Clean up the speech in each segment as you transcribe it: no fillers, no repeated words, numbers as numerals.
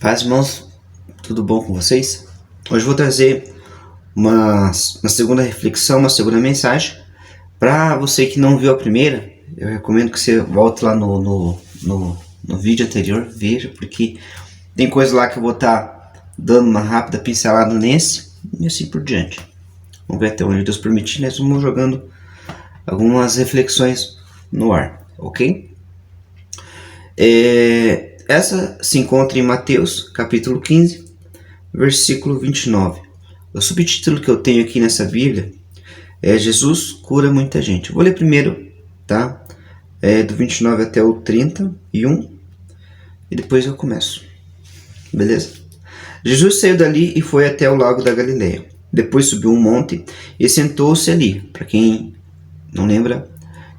Paz, irmãos, tudo bom com vocês? Hoje eu vou trazer uma segunda reflexão, uma segunda mensagem. Para você que não viu a primeira, eu recomendo que você volte lá no vídeo anterior, veja, porque tem coisa lá que eu vou estar dando uma rápida pincelada nesse e assim por diante. Vamos ver até onde Deus permitir, nós vamos jogando algumas reflexões no ar, ok? Essa se encontra em Mateus, capítulo 15, versículo 29. O subtítulo que eu tenho aqui nessa Bíblia é Jesus cura muita gente. Eu vou ler primeiro, tá? Do 29 até o 31 e depois eu começo. Beleza? Jesus saiu dali e foi até o lago da Galileia. Depois subiu um monte e sentou-se ali. Para quem não lembra,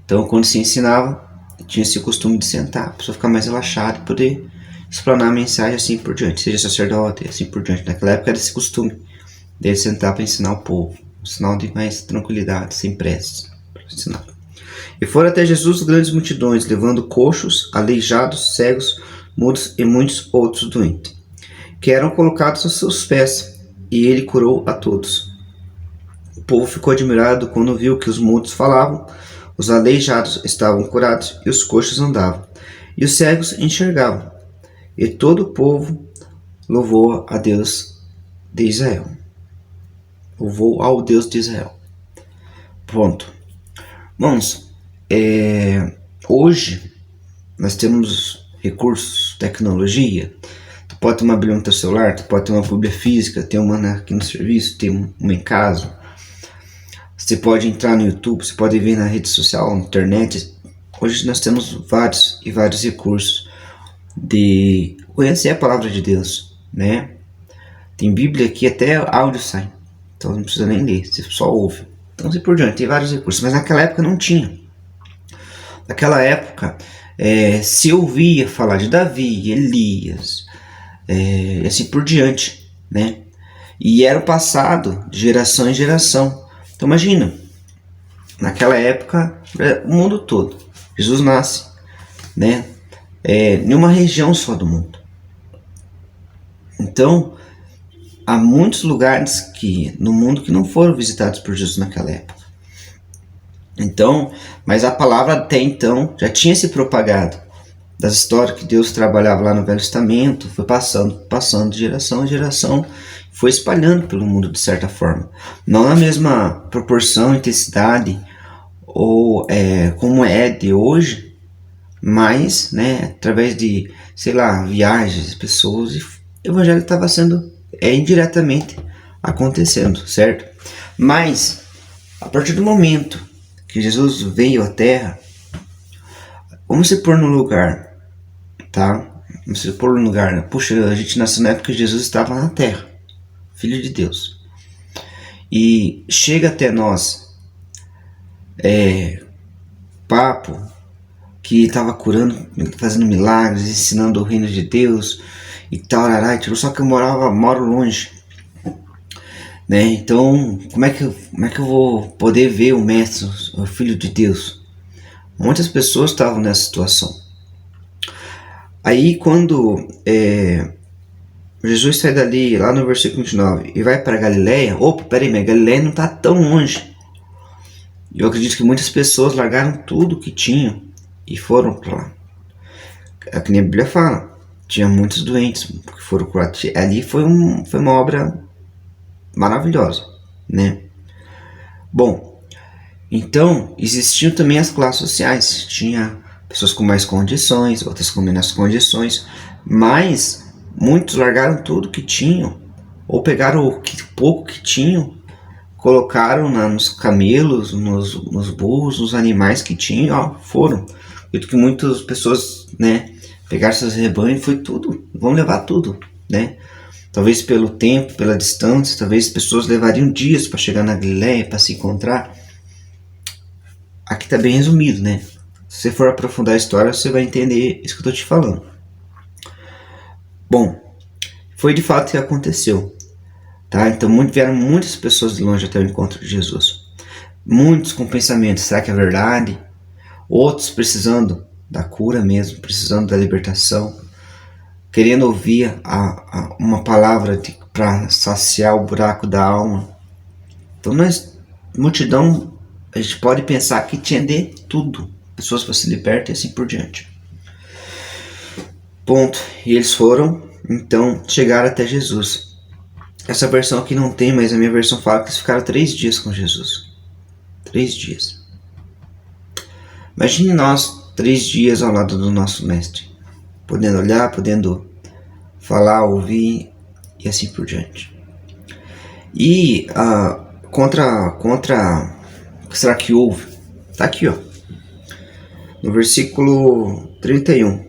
então quando se ensinava, tinha esse costume de sentar, a pessoa ficar mais relaxada e poder explanar a mensagem assim por diante, seja sacerdote, assim por diante. Naquela época era esse costume dele sentar para ensinar o povo, um sinal de mais tranquilidade, sem pressa para ensinar. E foram até Jesus grandes multidões, levando coxos, aleijados, cegos, mudos e muitos outros doentes, que eram colocados aos seus pés, e ele curou a todos. O povo ficou admirado quando viu que os mudos falavam, os aleijados estavam curados e os coxos andavam, e os cegos enxergavam. E todo o povo louvou a Deus de Israel. Louvou ao Deus de Israel. Pronto. Irmãos, hoje nós temos recursos, tecnologia. Tu pode ter uma Bíblia no teu celular, tu pode ter uma Bíblia física, ter uma aqui no serviço, ter uma em casa. Você pode entrar no YouTube, você pode ver na rede social, na internet. Hoje nós temos vários e vários recursos de conhecer a palavra de Deus, né? Tem Bíblia que até áudio sai, então não precisa nem ler, você só ouve. Então assim por diante, tem vários recursos, mas naquela época não tinha. Naquela época se ouvia falar de Davi, Elias, assim por diante, né? E era passado de geração em geração. Então imagina, naquela época, o mundo todo, Jesus nasce, né? Em uma região só do mundo. Então, há muitos lugares no mundo que não foram visitados por Jesus naquela época. Então, mas a palavra até então já tinha se propagado. Das histórias que Deus trabalhava lá no Velho Testamento, foi passando de geração em geração, foi espalhando pelo mundo de certa forma. Não na mesma proporção, intensidade, ou como é de hoje, mas, né, através de, sei lá, viagens, pessoas, o evangelho estava sendo indiretamente acontecendo, certo? Mas, a partir do momento que Jesus veio à Terra, vamos se pôr no lugar, tá? Vamos se pôr no lugar, né? Puxa, a gente nasceu na época que Jesus estava na Terra, Filho de Deus. E chega até nós papo que estava curando, fazendo milagres, ensinando o reino de Deus e tal, só que eu moro longe, né? Então, como é que eu vou poder ver o Mestre, o Filho de Deus? Muitas pessoas estavam nessa situação. Aí, quando Jesus sai dali, lá no versículo 29, e vai para Galileia, peraí, mas Galileia não está tão longe. Eu acredito que muitas pessoas largaram tudo que tinham e foram para lá. É que nem a Bíblia fala, tinha muitos doentes que foram curados. Ali foi uma obra maravilhosa, né? Bom, então existiam também as classes sociais. Tinha pessoas com mais condições, outras com menos condições, mas muitos largaram tudo que tinham, ou pegaram o pouco que tinham, colocaram nos camelos, nos burros, nos animais que tinham, foram. Eu acredito que muitas pessoas, né, pegaram seus rebanhos, foi tudo, vão levar tudo, né? Talvez pelo tempo, pela distância, talvez pessoas levariam dias para chegar na Galileia, para se encontrar. Aqui está bem resumido, né? Se você for aprofundar a história, você vai entender isso que eu estou te falando. Bom, foi de fato que aconteceu, tá? Então vieram muitas pessoas de longe até o encontro de Jesus. Muitos com pensamentos, será que é verdade? Outros precisando da cura mesmo, precisando da libertação. querendo ouvir uma palavra para saciar o buraco da alma. Então multidão, a gente pode pensar que tinha de tudo, pessoas para se libertar e assim por diante. Ponto. E eles foram, então chegaram até Jesus. Essa versão aqui não tem, mas a minha versão fala que eles ficaram 3 dias com Jesus. 3 dias. Imagine nós 3 dias ao lado do nosso mestre, podendo olhar, podendo falar, ouvir e assim por diante. E contra o que será que houve? Está aqui, ó, no versículo 31.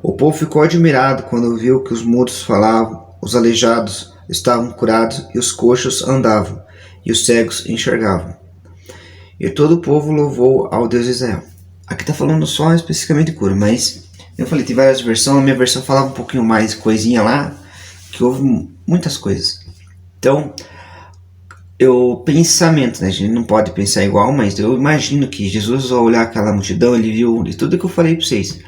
O povo ficou admirado quando viu que os mudos falavam, os aleijados estavam curados e os coxos andavam e os cegos enxergavam. E todo o povo louvou ao Deus de Israel. Aqui está falando só especificamente de cura, mas eu falei, tem várias versões, a minha versão falava um pouquinho mais coisinha lá, que houve muitas coisas. Então, pensamento, né? A gente não pode pensar igual, mas eu imagino que Jesus, ao olhar aquela multidão, ele viu de tudo que eu falei para vocês.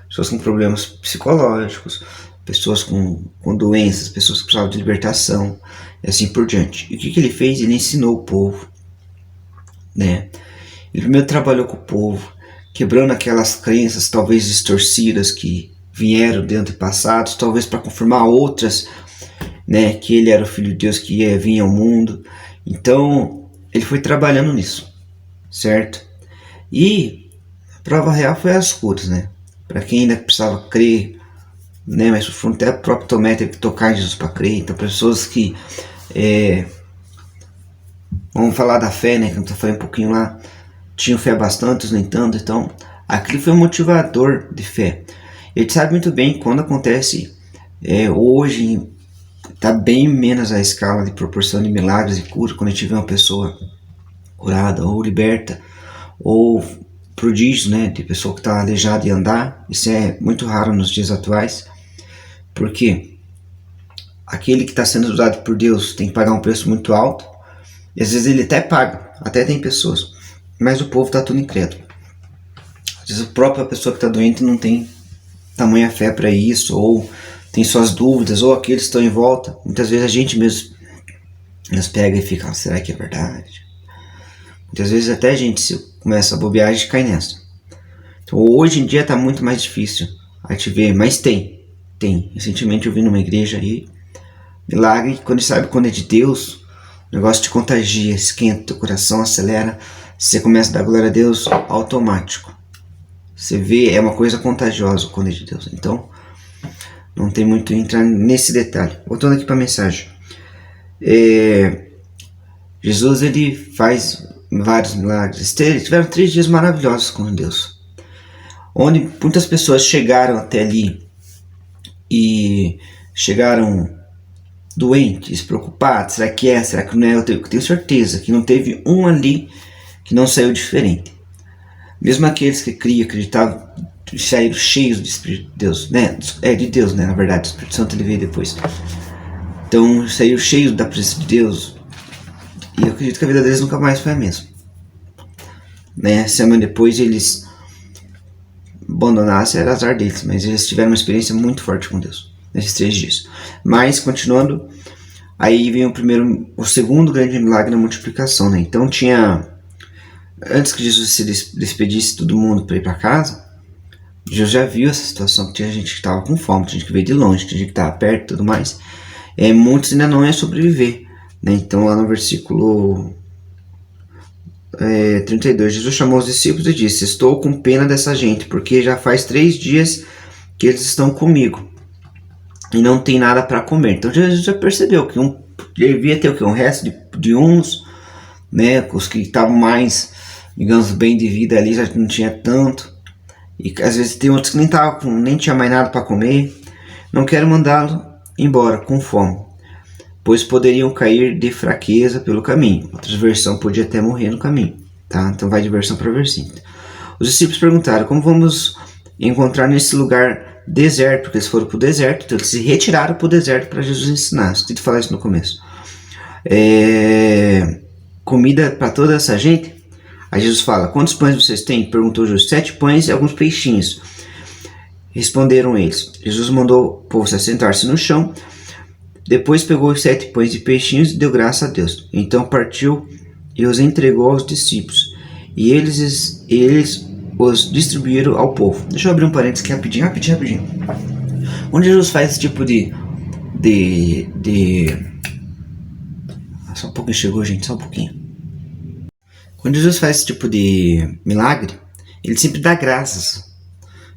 Pessoas com problemas psicológicos, pessoas com doenças, pessoas que precisavam de libertação, e assim por diante. E o que ele fez? Ele ensinou o povo, né? Ele primeiro trabalhou com o povo, quebrando aquelas crenças talvez distorcidas que vieram de antepassados, talvez para confirmar outras, né, que ele era o Filho de Deus que ia vir ao mundo. Então ele foi trabalhando nisso, certo? E a prova real foi as curas, né? Para quem ainda precisava crer, né? Mas foi até o próprio Tomé teve que tocar em Jesus para crer. Então pessoas que vamos falar da fé, né? Que eu falei um pouquinho lá, tinham fé bastante, nem tanto. Então aquilo foi um motivador de fé. Ele sabe muito bem quando acontece hoje. Está bem menos a escala de proporção de milagres e cura quando a gente vê uma pessoa curada ou liberta, ou prodígios, né, de pessoa que está aleijada de andar. Isso é muito raro nos dias atuais, porque aquele que está sendo usado por Deus tem que pagar um preço muito alto, e às vezes ele até paga, até tem pessoas, mas o povo está tudo incrédulo. Às vezes a própria pessoa que está doente não tem tamanha fé para isso, ou tem suas dúvidas, ou aqueles que estão em volta. Muitas vezes a gente mesmo nos pega e fica, será que é verdade? Muitas vezes até a gente se começa a bobear e cai nessa. Então hoje em dia está muito mais difícil a gente ver, mas tem. Recentemente eu vi numa igreja aí, milagre, quando sabe quando é de Deus, o negócio te contagia, esquenta teu coração, acelera, você começa a dar glória a Deus automático. Você vê, é uma coisa contagiosa quando é de Deus. Então não tem muito entrar nesse detalhe. Voltando aqui para a mensagem. Jesus ele faz vários milagres. Tiveram 3 dias maravilhosos com Deus, onde muitas pessoas chegaram até ali e chegaram doentes, preocupados. Será que é? Será que não é? Eu tenho certeza que não teve um ali que não saiu diferente. Mesmo aqueles que acreditavam, saíram cheios do Espírito de Deus, né? De Deus, né? Na verdade, o Espírito Santo ele veio depois. Então saíram cheios da presença de Deus. E eu acredito que a vida deles nunca mais foi a mesma, né? Semana depois eles abandonassem, era azar deles, mas eles tiveram uma experiência muito forte com Deus nesses 3 dias. Mas continuando, aí vem o segundo grande milagre na multiplicação, né? Então antes que Jesus se despedisse todo mundo para ir para casa, Jesus já viu essa situação, que tinha gente que estava com fome, tinha gente que veio de longe, tinha gente que estava perto e tudo mais. Muitos ainda não iam sobreviver, né? Então lá no versículo 32, Jesus chamou os discípulos e disse: estou com pena dessa gente, porque já faz 3 dias que eles estão comigo e não tem nada para comer. Então Jesus já percebeu que devia ter um resto de uns, né? Os que estavam mais, digamos, bem de vida ali, já não tinha tanto. E às vezes tem outros que nem tinha mais nada para comer. Não quero mandá-lo embora com fome, pois poderiam cair de fraqueza pelo caminho. Outra versão podia até morrer no caminho, tá? Então vai de versão para versículo. Os discípulos perguntaram: como vamos encontrar nesse lugar deserto? Porque eles foram para o deserto, então eles se retiraram para o deserto para Jesus ensinar. Esqueci de falar isso no começo. Comida para toda essa gente? Aí Jesus fala: quantos pães vocês têm? Perguntou Jesus. 7 pães e alguns peixinhos. Responderam eles. Jesus mandou o povo se assentar-se no chão. Depois pegou os 7 pães e peixinhos e deu graça a Deus. Então partiu e os entregou aos discípulos. E eles os distribuíram ao povo. Deixa eu abrir um parênteses aqui rapidinho. Onde Jesus faz esse tipo de... Só um pouquinho chegou, gente, só um pouquinho. Quando Jesus faz esse tipo de milagre, ele sempre dá graças.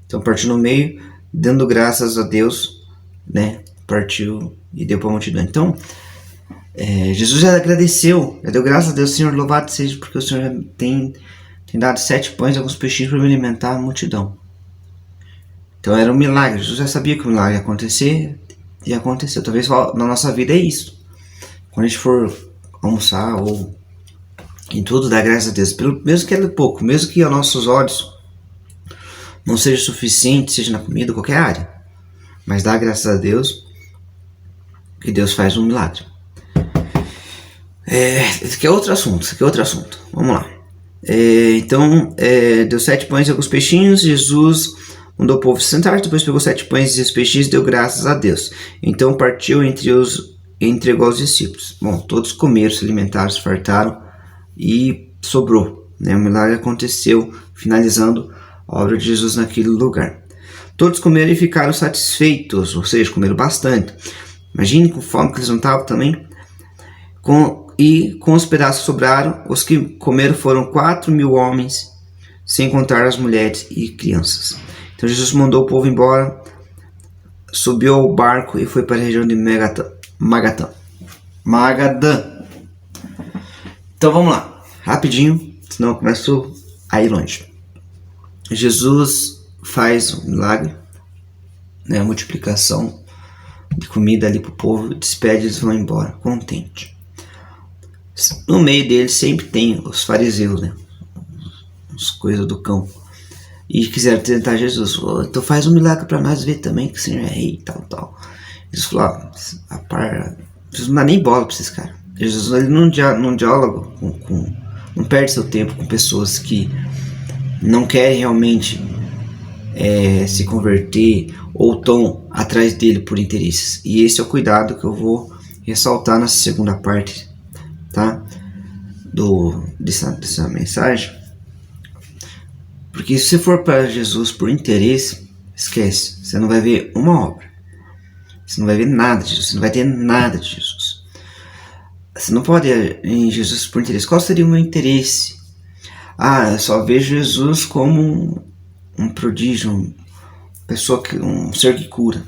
Então partiu no meio, dando graças a Deus, né? Partiu e deu para a multidão. Então, Jesus já agradeceu, já deu graças a Deus. Senhor, louvado seja, porque o Senhor tem dado 7 pães e alguns peixinhos para me alimentar a multidão. Então era um milagre. Jesus já sabia que o milagre ia acontecer e aconteceu. Talvez na nossa vida é isso. Quando a gente for almoçar ou em tudo, dá graças a Deus. Mesmo que é pouco, mesmo que aos nossos olhos não seja suficiente, seja na comida, qualquer área. Mas dá graças a Deus que Deus faz um milagre. Esse aqui é outro assunto. Vamos lá. Então, deu 7 pães e alguns peixinhos. Jesus mandou o povo se sentar, depois pegou 7 pães e os peixinhos e deu graças a Deus. Então partiu e entregou aos discípulos. Bom, todos comeram, se alimentaram, se fartaram e sobrou. Né? O milagre aconteceu, finalizando a obra de Jesus naquele lugar. Todos comeram e ficaram satisfeitos, ou seja, comeram bastante. Imagine com fome que eles não estavam também. Com os pedaços sobraram, os que comeram foram 4.000 homens, sem contar as mulheres e crianças. Então Jesus mandou o povo embora, subiu ao barco e foi para a região de Magadã. Então vamos lá, rapidinho, senão eu começo a ir longe. Jesus faz um milagre, né, a multiplicação de comida ali para o povo, despede, eles vão embora, contente. No meio deles sempre tem os fariseus, né, as coisas do campo, e quiseram tentar Jesus. Então faz um milagre para nós ver também que o Senhor é rei e tal. Jesus falou, Jesus não dá nem bola para esses caras. Jesus, ele não diálogo não perde seu tempo com pessoas que não querem realmente se converter ou estão atrás dele por interesses. E esse é o cuidado que eu vou ressaltar nessa segunda parte, tá? Dessa mensagem. Porque se você for para Jesus por interesse, esquece, você não vai ver uma obra, você não vai ver nada de Jesus, você não vai ter nada de Jesus. Você não pode ir em Jesus por interesse. Qual seria o meu interesse? Eu só vejo Jesus como um prodígio, um ser que cura,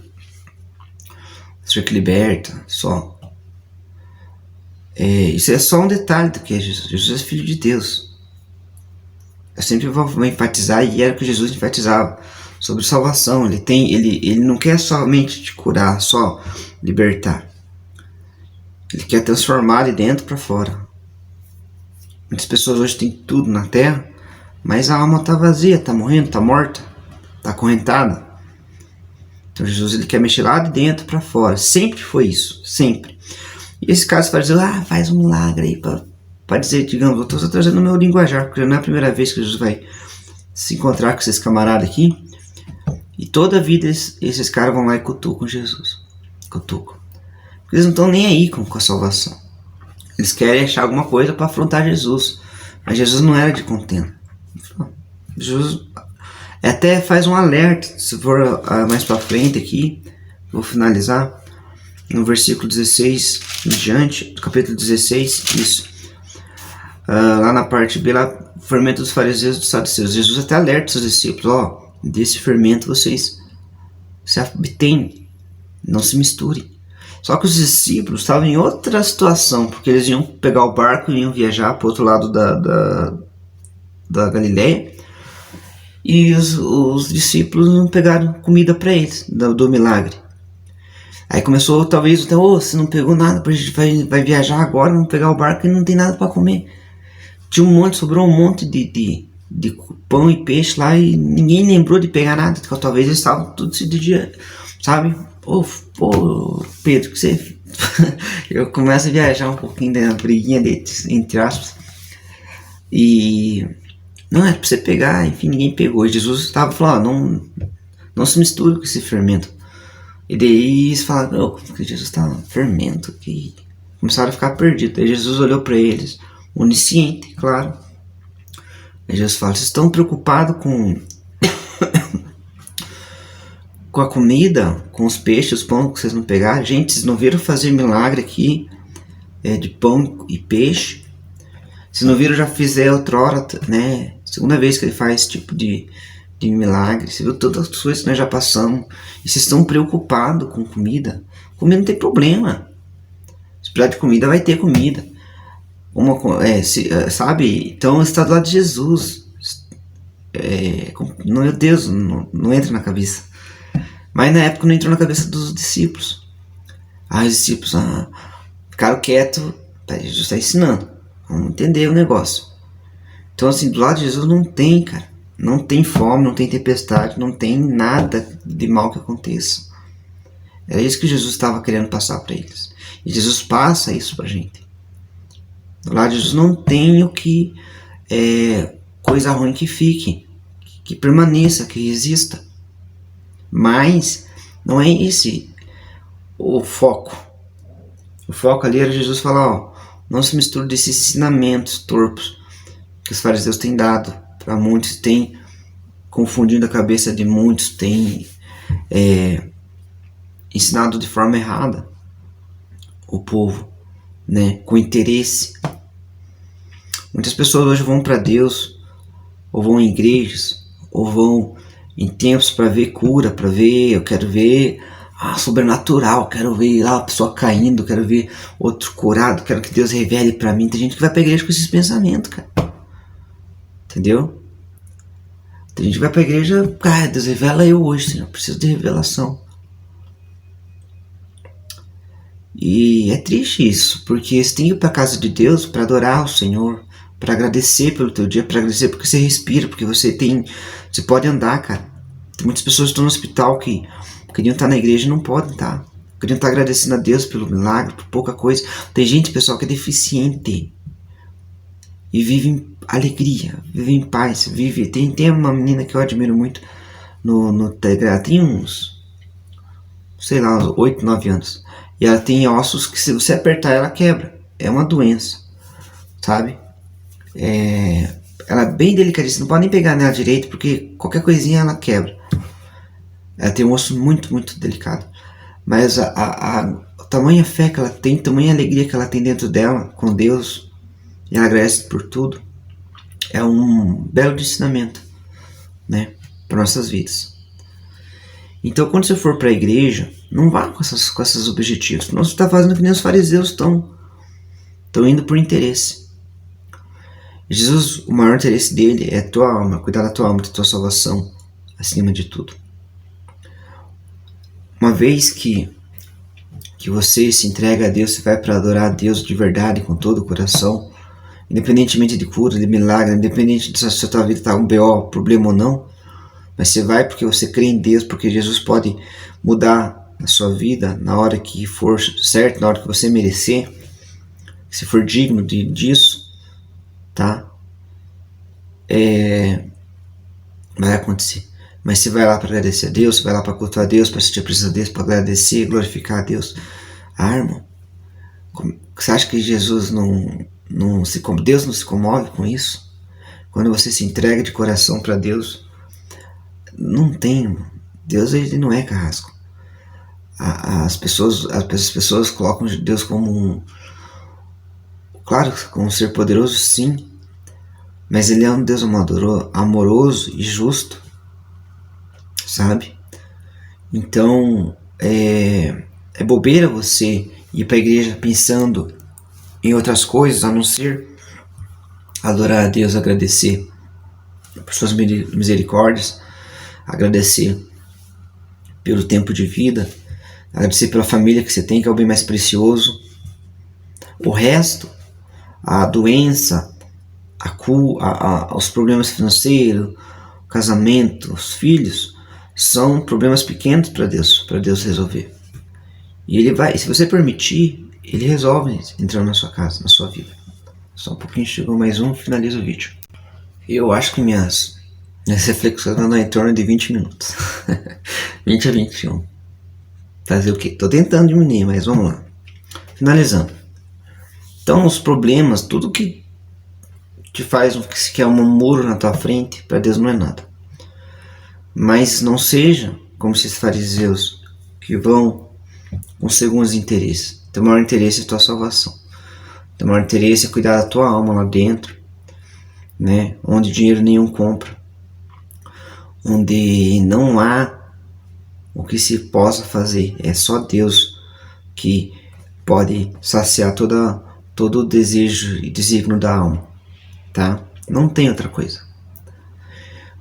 um ser que liberta, só. Isso é só um detalhe do que é Jesus. Jesus é filho de Deus. Eu sempre vou enfatizar, e era o que Jesus enfatizava, sobre salvação. Ele não quer somente te curar, só libertar. Ele quer transformar de dentro para fora. Muitas pessoas hoje têm tudo na terra, mas a alma está vazia, está morrendo, está morta, está acorrentada. Então Jesus, ele quer mexer lá de dentro para fora. Sempre foi isso, sempre. E esse caso faz dizer, faz um milagre aí para dizer, digamos, eu estou trazendo o meu linguajar, porque não é a primeira vez que Jesus vai se encontrar com esses camaradas aqui. E toda a vida esses caras vão lá e cutucam Jesus. Cutucam. Porque eles não estão nem aí com a salvação. Eles querem achar alguma coisa para afrontar Jesus. Mas Jesus não era de contenda. Jesus até faz um alerta. Se for mais para frente aqui, vou finalizar. No versículo 16 em diante, do capítulo 16, isso. Lá na parte B, lá, fermento dos fariseus e dos saduceus. Jesus até alerta os seus discípulos, desse fermento vocês se abstêm, não se misturem. Só que os discípulos estavam em outra situação, porque eles iam pegar o barco e iam viajar para o outro lado da Galileia, e os discípulos não pegaram comida para eles, do milagre. Aí começou, talvez, até, se não pegou nada, a gente vai viajar agora, vamos pegar o barco e não tem nada para comer. Sobrou um monte de pão e peixe lá e ninguém lembrou de pegar nada, porque talvez eles estavam tudo se dia, sabe? Pô, Pedro, que você... Eu começo a viajar um pouquinho da briguinha deles, entre aspas. E... não, é pra você pegar, enfim, ninguém pegou. E Jesus estava falando, Não se misture com esse fermento. E daí eles falaram, que Jesus está fermento aqui. Começaram a ficar perdidos. Aí Jesus olhou para eles, onisciente, claro. Aí Jesus fala, vocês estão preocupados com a comida, com os peixes, os pão que vocês não pegaram? Gente, vocês não viram fazer milagre aqui de pão e peixe? Vocês não viram já fizer outrora, né? Segunda vez que ele faz esse tipo de milagre. Você viu todas as coisas que nós já passamos. E vocês estão preocupados com comida? Comida não tem problema. Se precisar de comida, vai ter comida. Sabe? Então está do lado de Jesus. Meu Deus, não entra na cabeça. Mas na época não entrou na cabeça dos discípulos. Os discípulos ficaram quietos. Jesus está ensinando. Vamos entender o negócio. Então assim, do lado de Jesus não tem, cara. Não tem fome, não tem tempestade, não tem nada de mal que aconteça. Era isso que Jesus estava querendo passar para eles. E Jesus passa isso pra gente. Do lado de Jesus não tem o que coisa ruim que fique, que permaneça, que resista. Mas não é esse o foco. O foco ali era Jesus falar, não se misture desses ensinamentos torpos que os fariseus têm dado para muitos, tem confundido a cabeça de muitos, tem ensinado de forma errada o povo, né, com interesse. Muitas pessoas hoje vão para Deus, ou vão em igrejas, ou vão em templos para ver cura, para ver, eu quero ver sobrenatural, quero ver lá a pessoa caindo, quero ver outro curado, quero que Deus revele para mim. Tem gente que vai para a igreja com esses pensamentos, cara. Entendeu? Tem gente que vai pra igreja, cara, Deus revela eu hoje, Senhor, preciso de revelação. E é triste isso, porque você tem que ir pra casa de Deus para adorar o Senhor, para agradecer pelo teu dia, para agradecer porque você respira, porque você pode andar, cara. Tem muitas pessoas que estão no hospital que queriam estar na igreja e não podem estar. Queriam estar agradecendo a Deus pelo milagre, por pouca coisa. Tem gente, pessoal, que é deficiente e vive em alegria, vive em paz, vive. Tem uma menina que eu admiro muito no Telegram, tem uns 8, 9 anos, e ela tem ossos que se você apertar ela quebra, é uma doença, sabe? Ela é bem delicadíssima, não pode nem pegar nela direito, porque qualquer coisinha ela quebra. Ela tem um osso muito, muito delicado, mas a tamanha fé que ela tem, tamanha alegria que ela tem dentro dela, com Deus, e ela agradece por tudo, é um belo ensinamento, né, para nossas vidas. Então, quando você for para a igreja, não vá com esses objetivos, senão você está fazendo que nem os fariseus estão indo por interesse. Jesus, o maior interesse dele é a tua alma, cuidar da tua alma, da tua salvação, acima de tudo. Uma vez que você se entrega a Deus, você vai para adorar a Deus de verdade, com todo o coração, independentemente de cura, de milagre, independente se a tua vida está um BO, problema ou não, mas você vai porque você crê em Deus, porque Jesus pode mudar a sua vida na hora que for certo, na hora que você merecer, se for digno disso, tá? Vai acontecer. Mas você vai lá para agradecer a Deus, você vai lá para cultuar a Deus, para sentir a presença de Deus, para agradecer, glorificar a Deus. Irmão, você acha que Jesus Deus não se comove com isso? Quando você se entrega de coração para Deus, não tem. Deus, ele não é carrasco. As pessoas colocam Deus como claro, como um ser poderoso, sim, mas ele é um Deus amoroso e justo, sabe? Então é bobeira você ir para a igreja pensando em outras coisas a não ser adorar a Deus, agradecer por suas misericórdias, agradecer pelo tempo de vida, agradecer pela família que você tem, que é o bem mais precioso. O resto, a doença, os problemas financeiros, o casamento, os filhos, são problemas pequenos para Deus resolver. E ele vai, se você permitir, ele resolve entrar na sua casa, na sua vida. Só um pouquinho, chegou mais um, finaliza o vídeo. Eu acho que minhas Essa reflexão andou em torno de 20 minutos. 20 a 21. Fazer o quê? Tô tentando diminuir, mas vamos lá. Finalizando. Então, os problemas, tudo que te faz que é um muro na tua frente, para Deus não é nada. Mas não seja como esses fariseus que vão com segundos interesses. Teu maior interesse é a tua salvação. Teu maior interesse é cuidar da tua alma lá dentro, né? Onde dinheiro nenhum compra, onde não há o que se possa fazer. É só Deus que pode saciar todo o desejo e desígnio da alma, tá? Não tem outra coisa.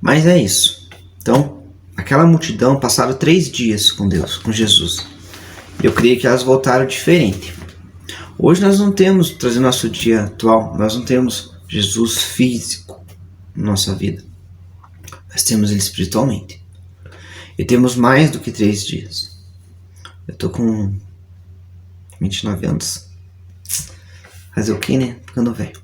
Mas é isso. Então, aquela multidão passaram 3 dias com Deus, com Jesus. Eu creio que elas voltaram diferente. Hoje nós não temos, trazendo nosso dia atual, nós não temos Jesus físico na nossa vida. Nós temos ele espiritualmente. E temos mais do que 3 dias. Eu tô com 29 anos. Fazer o que, né? Ficando velho.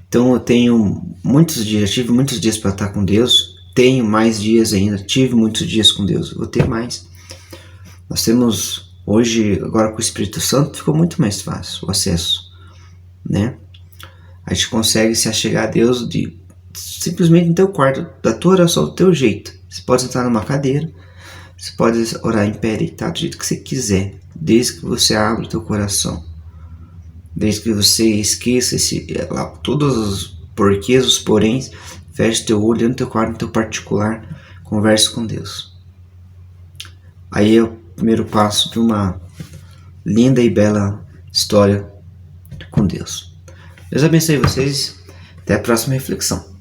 Então eu tenho muitos dias, tive muitos dias para estar com Deus. Tenho mais dias ainda, tive muitos dias com Deus. Vou ter mais. Nós temos hoje, agora com o Espírito Santo, ficou muito mais fácil o acesso, né? A gente consegue se achegar a Deus simplesmente no teu quarto, da tua oração, do teu jeito. Você pode sentar numa cadeira, você pode orar em pé, deitado, do jeito que você quiser, desde que você abra o teu coração, desde que você esqueça todos os porquês, os poréns, feche teu olho no teu quarto, no teu particular, converse com Deus. Aí é o primeiro passo de uma linda e bela história com Deus. Deus abençoe vocês. Até a próxima reflexão.